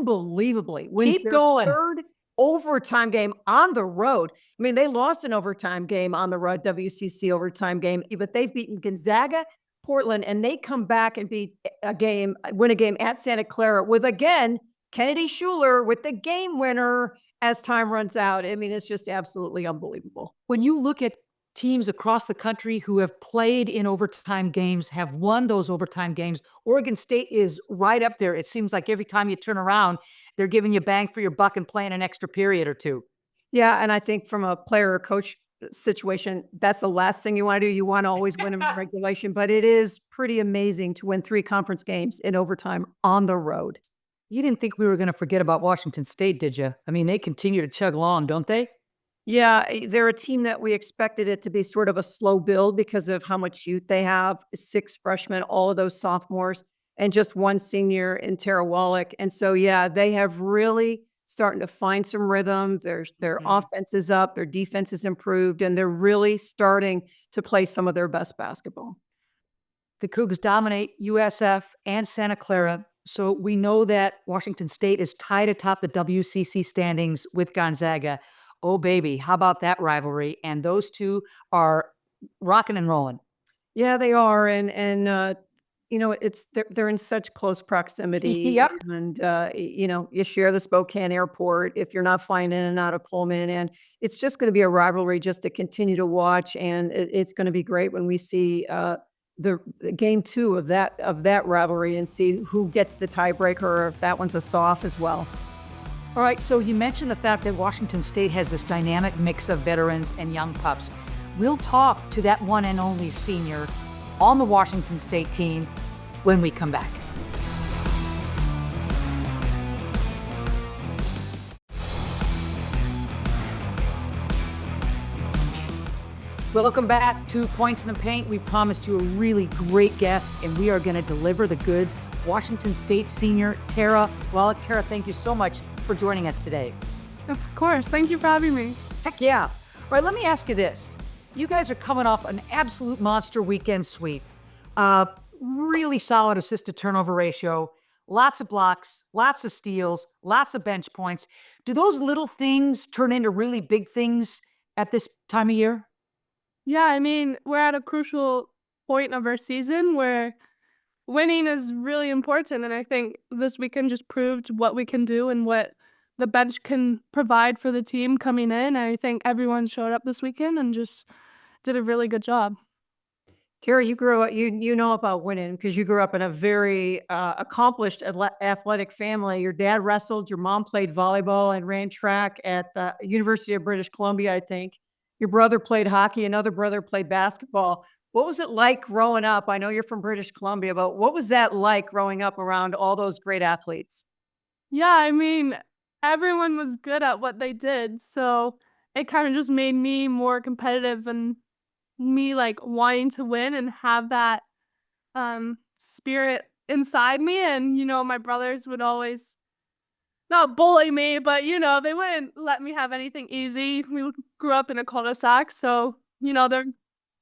unbelievably wins Keep their going. third overtime game on the road. I mean, they lost an overtime game on the road, WCC overtime game, but they've beaten Gonzaga, Portland, and they come back and win a game at Santa Clara with, again, Kennedy Schuler with the game winner as time runs out. I mean, it's just absolutely unbelievable. When you look at teams across the country who have played in overtime games, have won those overtime games, Oregon State is right up there. It seems like every time you turn around, they're giving you bang for your buck and playing an extra period or two. Yeah, and I think from a player or coach situation, that's the last thing you wanna do. You wanna always win in regulation, but it is pretty amazing to win 3 conference games in overtime on the road. You didn't think we were going to forget about Washington State, did you? I mean, they continue to chug along, don't they? Yeah, they're a team that we expected it to be sort of a slow build because of how much youth they have, 6 freshmen, all of those sophomores, and just 1 senior in Tara Wallack, and so, yeah, they have really starting to find some rhythm. Their Mhm. offense is up, their defense is improved, and they're really starting to play some of their best basketball. The Cougs dominate USF and Santa Clara. So we know that Washington State is tied atop the WCC standings with Gonzaga. Oh, baby. How about that rivalry? And those two are rocking and rolling. Yeah, they are, they're in such close proximity, Yep. and, you share the Spokane airport if you're not flying in and out of Pullman, and it's just gonna be a rivalry just to continue to watch, and it's gonna be great when we see, the game 2 of that rivalry and see who gets the tiebreaker or if that one's a soft as well. All right. So you mentioned the fact that Washington State has this dynamic mix of veterans and young pups. We'll talk to that one and only senior on the Washington State team when we come back. Welcome back to Points in the Paint. We promised you a really great guest, and we are going to deliver the goods. Washington State senior Tara Wallack. Tara, thank you so much for joining us today. Of course. Thank you for having me. Heck yeah. All right, let me ask you this. You guys are coming off an absolute monster weekend sweep. Really solid assist to turnover ratio, lots of blocks, lots of steals, lots of bench points. Do those little things turn into really big things at this time of year? Yeah, I mean, we're at a crucial point of our season where winning is really important. And I think this weekend just proved what we can do and what the bench can provide for the team coming in. I think everyone showed up this weekend and just did a really good job. Terry, you grew up you know about winning because you grew up in a very, accomplished athletic family. Your dad wrestled, your mom played volleyball and ran track at the University of British Columbia, I think. Your brother played hockey, another brother played basketball. What was it like growing up? I know you're from British Columbia, but what was that like growing up around all those great athletes? Yeah, I mean, everyone was good at what they did. So it kind of just made me more competitive and me like wanting to win and have that spirit inside me. And my brothers would always not bully me, but they wouldn't let me have anything easy. We grew up in a cul-de-sac, so there's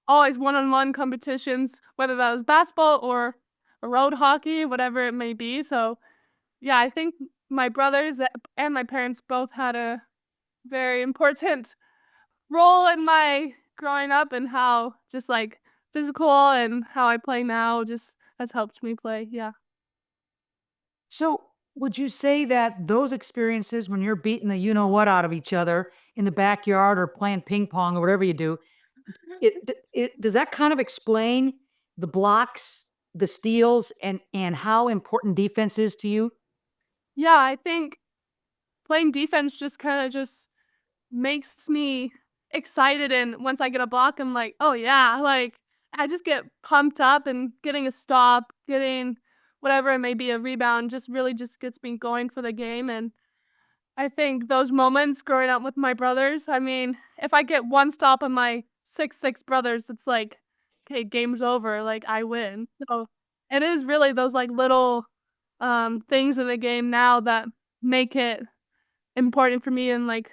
always one-on-one competitions, whether that was basketball or a road hockey, whatever it may be. So yeah, I think my brothers and my parents both had a very important role in my growing up and how just like physical and how I play now just has helped me play. Yeah. So, would you say that those experiences when you're beating the you know what out of each other in the backyard or playing ping pong or whatever you do, it does that kind of explain the blocks, the steals, and how important defense is to you? Yeah, I think playing defense just kind of just makes me excited, and once I get a block, I'm like, "Oh yeah," like, I just get pumped up, and getting a stop, getting whatever it may be, a rebound, just really just gets me going for the game. And I think those moments growing up with my brothers, I mean, if I get one stop on my 6'6" brothers, it's like, "Okay, game's over," like, I win. So, it is really those, like, little, things in the game now that make it important for me and, like,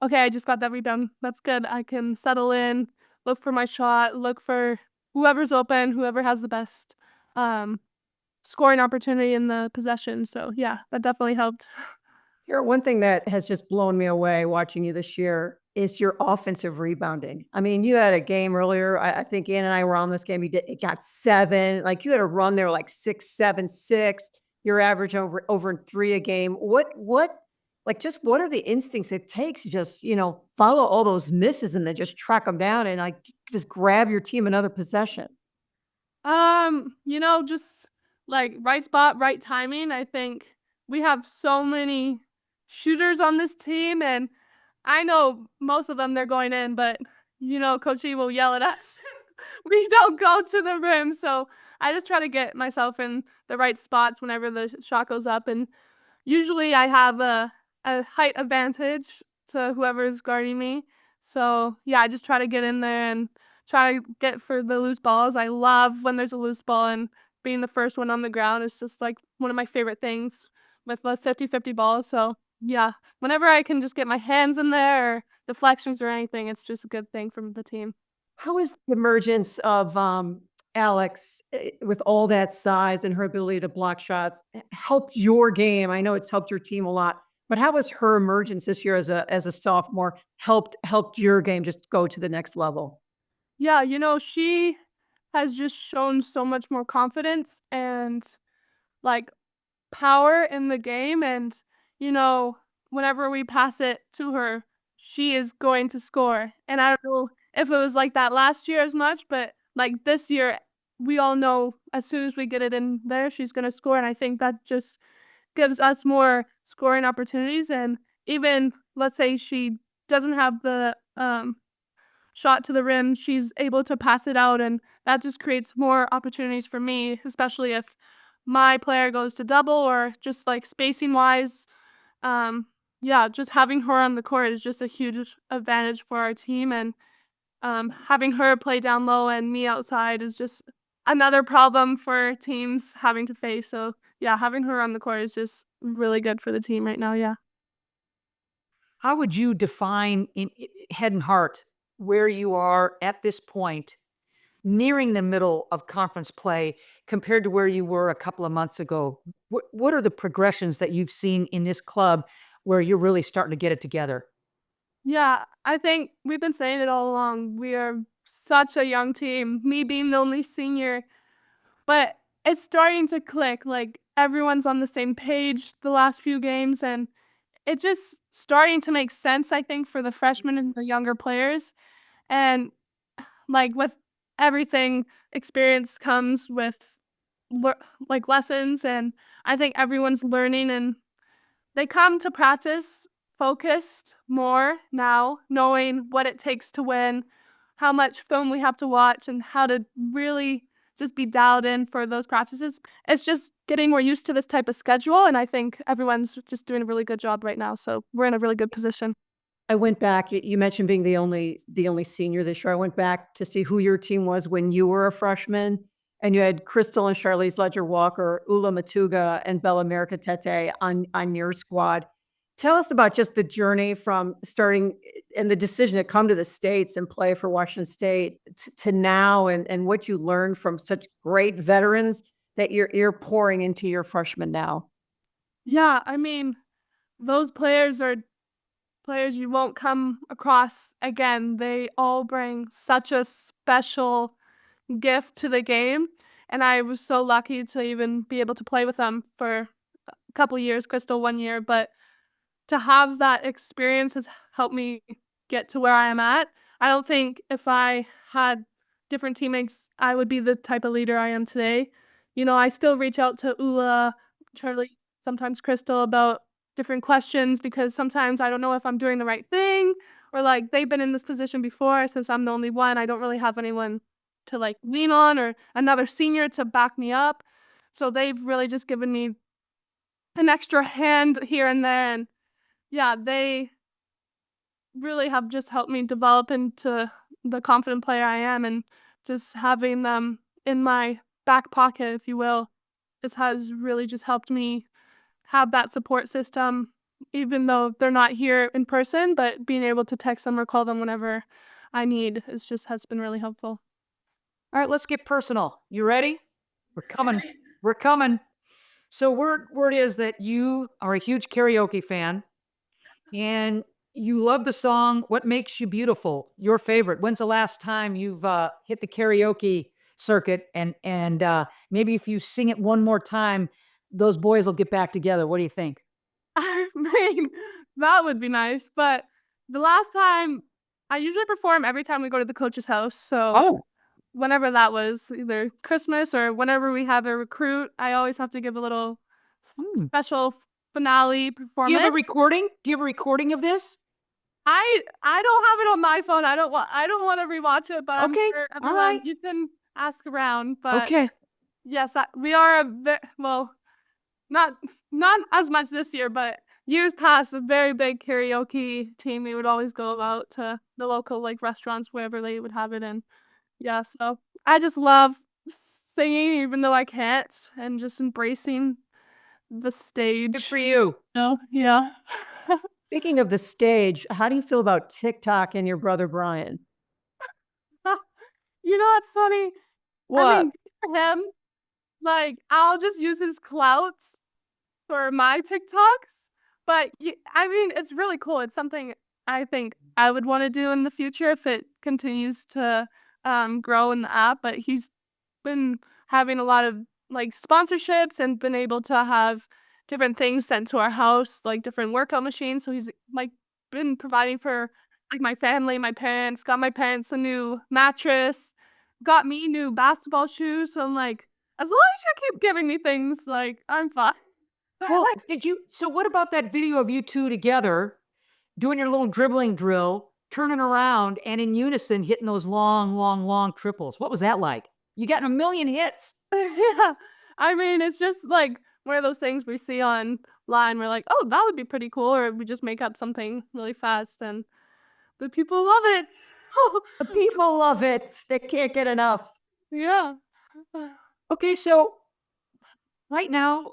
"Okay, I just got that rebound. That's good. I can settle in, look for my shot, look for whoever's open, whoever has the best, um, scoring opportunity in the possession. So yeah, that definitely helped. Here, one thing that has just blown me away watching you this year is your offensive rebounding. I mean, you had a game earlier. I think Ann and I were on this game. It got 7. Like you had a run there, like 6, 7, 6. Your average over 3 a game. Like just what are the instincts it takes to just follow all those misses and then just track them down and like just grab your team another possession? Just like right spot, right timing. I think we have so many shooters on this team, and I know most of them they're going in, but Coach E will yell at us. We don't go to the rim, so I just try to get myself in the right spots whenever the shot goes up, and usually I have a height advantage to whoever's guarding me. So yeah, I just try to get in there and try to get for the loose balls. I love when there's a loose ball, and being the first one on the ground is just like one of my favorite things with the 50-50 balls. So yeah, whenever I can just get my hands in there or deflections or anything, it's just a good thing from the team. How is the emergence of Alex with all that size and her ability to block shots helped your game? I know it's helped your team a lot, but how has her emergence this year as a sophomore helped your game just go to the next level? Yeah, she has just shown so much more confidence and like power in the game, and you know whenever we pass it to her, she is going to score. And I don't know if it was like that last year as much, but like this year we all know as soon as we get it in there she's going to score, and I think that just gives us more scoring opportunities. And even let's say she doesn't have the shot to the rim, she's able to pass it out, and that just creates more opportunities for me, especially if my player goes to double or just like spacing wise. Yeah, just having her on the court is just a huge advantage for our team, and having her play down low and me outside is just another problem for teams having to face. So yeah, having her on the court is just really good for the team right now. Yeah. How would you define in head and heart where you are at this point, nearing the middle of conference play compared to where you were a couple of months ago? What are the progressions that you've seen in this club where you're really starting to get it together? Yeah, I think we've been saying it all along. We are such a young team, me being the only senior, but it's starting to click. Like everyone's on the same page the last few games, and it's just starting to make sense, I think, for the freshmen and the younger players. And like with everything, experience comes with lear- like lessons, and I think everyone's learning, and they come to practice focused more now, knowing what it takes to win, how much film we have to watch, and how to really just be dialed in for those practices. It's just getting more used to this type of schedule, and I think everyone's just doing a really good job right now. So we're in a really good position. I went back. You mentioned being the only senior this year. I went back to see who your team was when you were a freshman, and you had Crystal and Charlize Ledger Walker, Ula Matuga, and Bella America Tete on your squad. Tell us about just the journey from starting and the decision to come to the States and play for Washington State to now, and what you learned from such great veterans that you're pouring into your freshmen now. Yeah, I mean, those players are players you won't come across again. They all bring such a special gift to the game, and I was so lucky to even be able to play with them for a couple years, Crystal 1 year, but to have that experience has helped me get to where I am at. I don't think if I had different teammates, I would be the type of leader I am today. I still reach out to Ula, Charlie, sometimes Crystal about different questions because sometimes I don't know if I'm doing the right thing, or like they've been in this position before. Since I'm the only one, I don't really have anyone to like lean on or another senior to back me up. So they've really just given me an extra hand here and there, and yeah, they really have just helped me develop into the confident player I am, and just having them in my back pocket, if you will, just has really just helped me have that support system, even though they're not here in person, but being able to text them or call them whenever I need has been really helpful. All right, let's get personal. You ready? We're coming. We're coming. So word is that you are a huge karaoke fan and you love the song What Makes You Beautiful, your favorite. When's the last time you've hit the karaoke circuit and maybe if you sing it one more time, those boys will get back together. What do you think? I mean, that would be nice. But the last time, I usually perform every time we go to the coach's house. So whenever that was, either Christmas or whenever we have a recruit, I always have to give a little special finale Do you performance. have a recording? Do you have a recording of this? I don't have it on my phone. I don't want to rewatch it, but I'm Okay, sure all everyone right. you can ask around. But Okay. yes, we are well, not as much this year, but years past, a very big karaoke team. We would always go out to the local like restaurants wherever they would have it, and yeah. So I just love singing, even though I can't, and just embracing the stage. Good for you. Oh yeah. Speaking of the stage, how do you feel about TikTok and your brother Brian? You know what's funny? What? I mean, for him, like I'll just use his clout for my TikToks. But I mean, it's really cool. It's something I think I would want to do in the future if it continues to grow in the app. But he's been having a lot of like sponsorships and been able to have different things sent to our house, like different workout machines. So he's like been providing for like my family, my parents, got my parents a new mattress, got me new basketball shoes. So I'm like, as long as you keep giving me things, like I'm fine. Well, so what about that video of you two together doing your little dribbling drill, turning around and in unison hitting those long triples? What was that like? You got a million hits. Yeah. I mean, it's just like one of those things we see online. We're like, oh, that would be pretty cool. Or we just make up something really fast and the people love it. The people love it. They can't get enough. Yeah. Okay, so right now,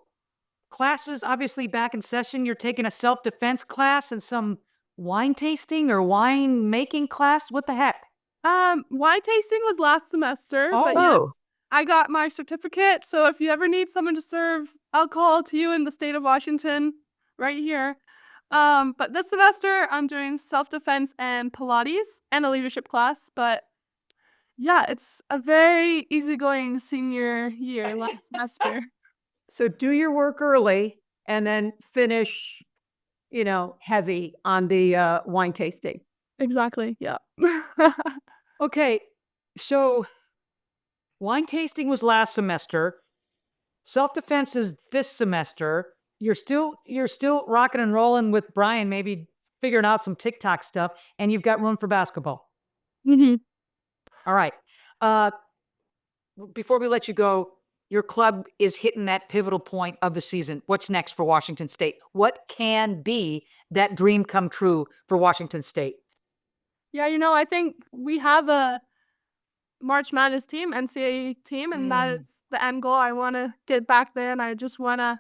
classes obviously back in session. You're taking a self-defense class and some wine tasting or wine making class. What the heck? Wine tasting was last semester, but Oh. yes, I got my certificate. So if you ever need someone to serve alcohol to you in the state of Washington, right here. But this semester I'm doing self-defense and Pilates and a leadership class. But yeah, it's a very easygoing senior year last semester. So do your work early and then finish, heavy on the wine tasting. Exactly. Yeah. Okay, so wine tasting was last semester. Self-defense is this semester. You're still rocking and rolling with Brian, maybe figuring out some TikTok stuff, and you've got room for basketball. Mm-hmm. All right. Before we let you go, your club is hitting that pivotal point of the season. What's next for Washington State? What can be that dream come true for Washington State? Yeah, I think we have a March Madness team, NCAA team, and that is the end goal. I want to get back there, and I just want to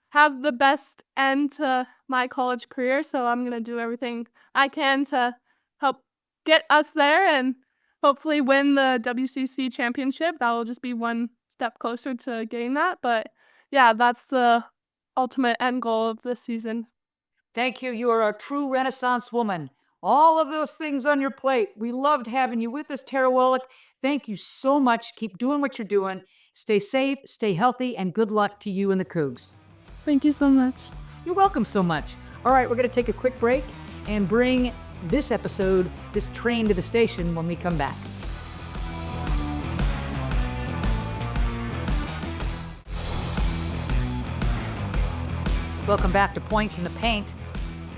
have the best end to my college career. So I'm going to do everything I can to help get us there and hopefully win the WCC championship. That will just be one step closer to getting that. But yeah, that's the ultimate end goal of this season. Thank you. You are a true Renaissance woman. All of those things on your plate. We loved having you with us, Tara Wallack. Thank you so much. Keep doing what you're doing. Stay safe, stay healthy, and good luck to you and the Cougs. Thank you so much. You're welcome so much. All right, we're going to take a quick break and bring this episode, this train to the station when we come back. Welcome back to Points in the Paint.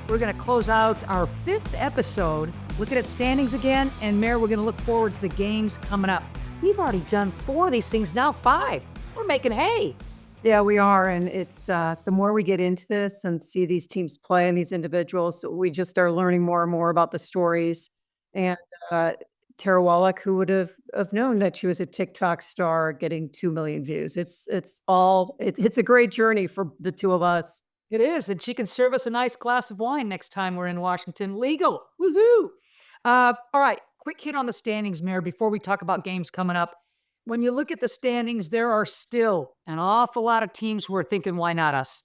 We're going to close out our 5th episode, looking at standings again, and Mayor, we're going to look forward to the games coming up. We've already done 4 of these things, now 5. We're making hay. Yeah, we are. And it's the more we get into this and see these teams play and these individuals, we just are learning more and more about the stories. And Tara Wallack, who would have known that she was a TikTok star getting 2 million views. It's a great journey for the two of us. It is, and she can serve us a nice glass of wine next time we're in Washington. Legal. Woohoo! All right, quick hit on the standings, Mayor, before we talk about games coming up. When you look at the standings, there are still an awful lot of teams who are thinking, why not us?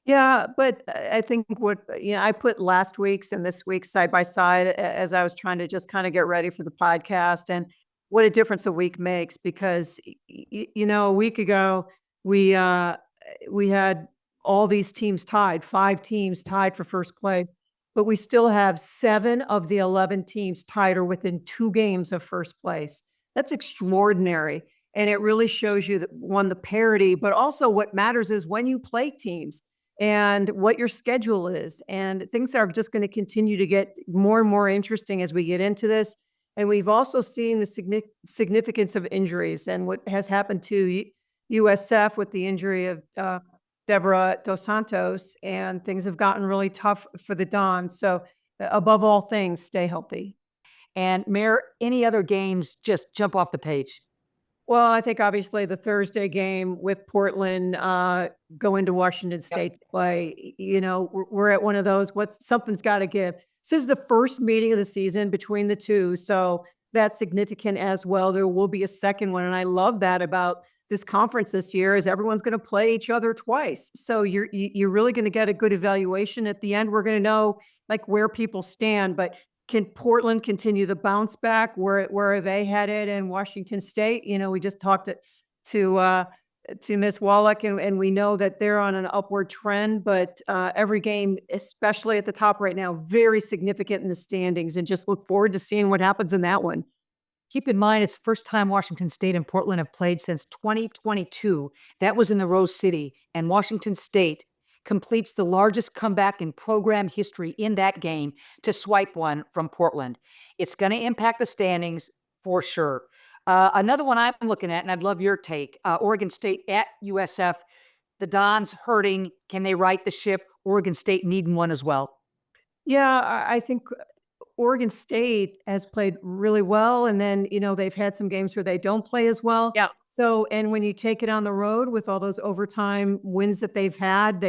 Yeah, but I think I put last week's and this week's side by side as I was trying to just kind of get ready for the podcast, and what a difference a week makes because a week ago we uh we had all these teams tied, 5 teams tied for first place, but we still have 7 of the 11 teams tied or within 2 games of first place. That's extraordinary, and it really shows you that one, the parity, but also what matters is when you play teams and what your schedule is. And things are just going to continue to get more and more interesting as we get into this. And we've also seen the significance of injuries and what has happened to USF with the injury of Deborah Dos Santos, and things have gotten really tough for the Dons. So, above all things, stay healthy. And Mayor, any other games just jump off the page? Well, I think obviously the Thursday game with Portland, going to Washington State to play, we're at one of those, something's gotta give. This is the first meeting of the season between the 2, so that's significant as well. There will be a second one, and I love that about this conference this year is everyone's gonna play each other twice. So you're really gonna get a good evaluation. At the end, we're gonna know, like, where people stand, but can Portland continue the bounce back? Where are they headed? And Washington State, we just talked to Miss Wallack, and we know that they're on an upward trend. But every game, especially at the top right now, very significant in the standings, and just look forward to seeing what happens in that one. Keep in mind, it's the first time Washington State and Portland have played since 2022. That was in the Rose City, and Washington State completes the largest comeback in program history in that game to swipe one from Portland. It's going to impact the standings for sure. Another one I'm looking at, and I'd love your take, Oregon State at USF. The Dons hurting. Can they right the ship? Oregon State needing one as well. Yeah, I think Oregon State has played really well, and then, they've had some games where they don't play as well. Yeah. So, and when you take it on the road with all those overtime wins that they've had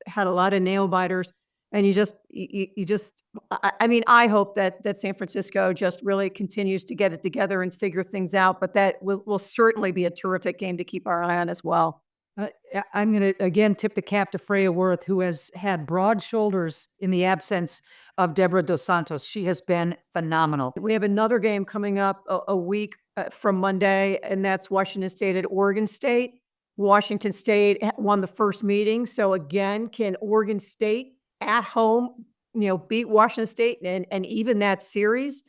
had a lot of nail biters, and I hope that San Francisco just really continues to get it together and figure things out, but that will certainly be a terrific game to keep our eye on as well. I'm going to again tip the cap to Freya Worth, who has had broad shoulders in the absence of Deborah Dos Santos. She has been phenomenal. We have another game coming up a week from Monday, and that's Washington State at Oregon State. Washington State won the first meeting. So again, can Oregon State at home, beat Washington State and even that series?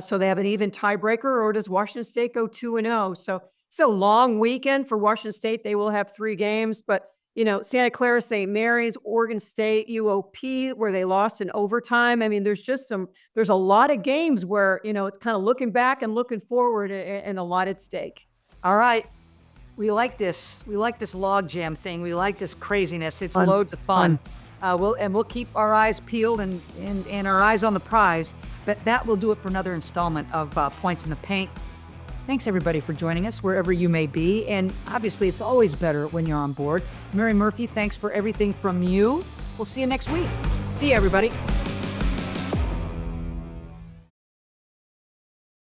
So they have an even tiebreaker, or does Washington State go 2-0? So it's a long weekend for Washington State. They will have 3 games, but Santa Clara, St. Mary's, Oregon State, UOP, where they lost in overtime. I mean, there's a lot of games where, it's kind of looking back and looking forward and a lot at stake. All right. We like this. We like this log jam thing. We like this craziness. It's Fun. loads of fun. We'll keep our eyes peeled and our eyes on the prize. But that will do it for another installment of Points in the Paint. Thanks, everybody, for joining us wherever you may be. And obviously, it's always better when you're on board. Mary Murphy, thanks for everything from you. We'll see you next week. See you, everybody.